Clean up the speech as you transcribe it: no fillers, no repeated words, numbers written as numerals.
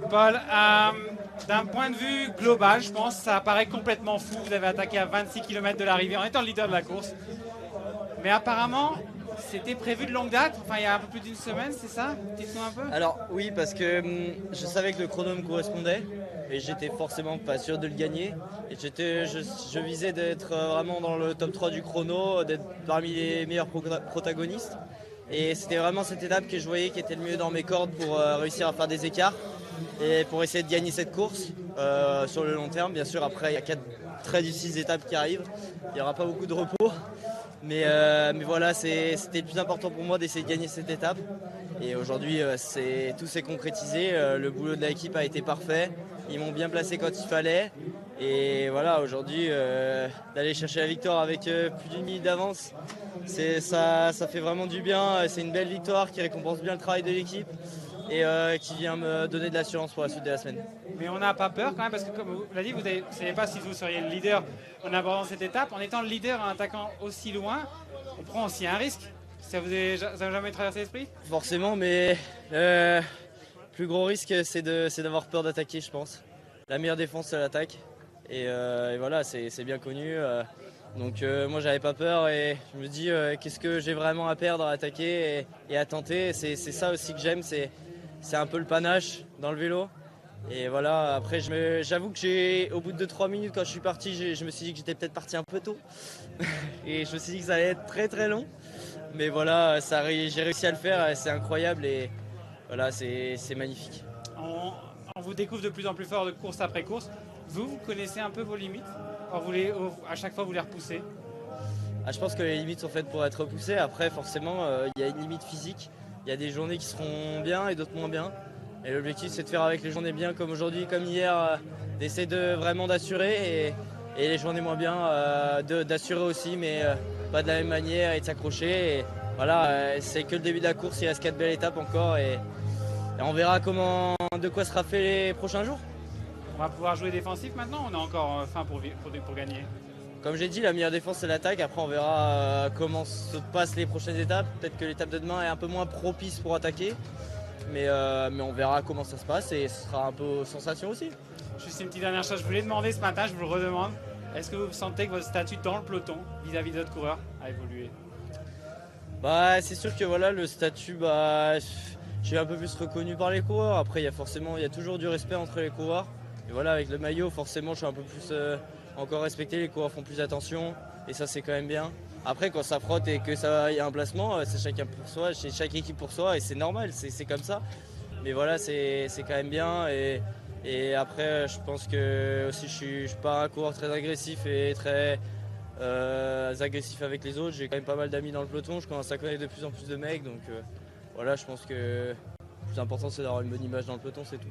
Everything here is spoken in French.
Paul, d'un point de vue global, je pense que ça paraît complètement fou. Vous avez attaqué à 26 km de l'arrivée en étant le leader de la course. Mais apparemment, c'était prévu de longue date. Enfin, il y a un peu plus d'une semaine, c'est ça? Dites-nous un peu. Alors oui, parce que je savais que le chrono me correspondait et j'étais forcément pas sûr de le gagner. Et je visais d'être vraiment dans le top 3 du chrono, d'être parmi les meilleurs protagonistes. Et c'était vraiment cette étape que je voyais qui était le mieux dans mes cordes pour réussir à faire des écarts et pour essayer de gagner cette course sur le long terme. Bien sûr, après, il y a 4 très difficiles étapes qui arrivent. Il n'y aura pas beaucoup de repos. Mais voilà, c'était le plus important pour moi d'essayer de gagner cette étape. Et aujourd'hui, tout s'est concrétisé. Le boulot de l'équipe a été parfait. Ils m'ont bien placé quand il fallait. Et voilà, aujourd'hui, d'aller chercher la victoire avec plus d'une minute d'avance, ça fait vraiment du bien. C'est une belle victoire qui récompense bien le travail de l'équipe et qui vient me donner de l'assurance pour la suite de la semaine. Mais on n'a pas peur quand même, parce que comme vous l'avez dit, vous ne savez pas si vous seriez le leader en abordant cette étape. En étant le leader en attaquant aussi loin, on prend aussi un risque. Ça vous a jamais traversé l'esprit? Forcément, mais le plus gros risque, c'est d'avoir peur d'attaquer, je pense. La meilleure défense, c'est l'attaque. Et voilà, c'est bien connu. Donc moi, j'avais pas peur et je me dis, qu'est-ce que j'ai vraiment à perdre à attaquer et à tenter. C'est ça aussi que j'aime, c'est un peu le panache dans le vélo. Et voilà, après, j'avoue que au bout de 3 minutes, quand je suis parti, je me suis dit que j'étais peut-être parti un peu tôt. Et je me suis dit que ça allait être très très long. Mais voilà, j'ai réussi à le faire, c'est incroyable et voilà, c'est magnifique. On vous découvre de plus en plus fort de course après course. Vous connaissez un peu vos limites? À chaque fois, vous les repoussez? Ah, je pense que les limites sont faites pour être repoussées. Après, forcément, il y a une limite physique. Il y a des journées qui seront bien et d'autres moins bien. Et l'objectif, c'est de faire avec les journées bien comme aujourd'hui, comme hier, d'essayer de vraiment d'assurer et les journées moins bien, d'assurer aussi, mais pas de la même manière et de s'accrocher. Et voilà, c'est que le début de la course, il reste 4 belles étapes encore et on verra de quoi sera fait les prochains jours. On va pouvoir jouer défensif maintenant? On a encore faim pour gagner. Comme j'ai dit, la meilleure défense c'est l'attaque. Après, on verra comment se passent les prochaines étapes. Peut-être que l'étape de demain est un peu moins propice pour attaquer. Mais on verra comment ça se passe et ce sera un peu sensation aussi. Juste une petite dernière chose, je voulais demander ce matin, je vous le redemande. Est-ce que vous sentez que votre statut dans le peloton vis-à-vis d'autres coureurs a évolué? Bah, c'est sûr que voilà, le statut, je suis un peu plus reconnu par les coureurs. Après, il y a toujours du respect entre les coureurs. Et voilà, avec le maillot, forcément, je suis un peu plus encore respecté. Les coureurs font plus attention et ça, c'est quand même bien. Après, quand ça frotte et que ça y a un placement, c'est chacun pour soi, c'est chaque équipe pour soi et c'est normal, c'est comme ça. Mais voilà, c'est quand même bien. Et après, je pense que aussi, je suis pas un coureur très agressif et très agressif avec les autres. J'ai quand même pas mal d'amis dans le peloton. Je commence à connaître de plus en plus de mecs. Donc voilà, je pense que le plus important, c'est d'avoir une bonne image dans le peloton, c'est tout.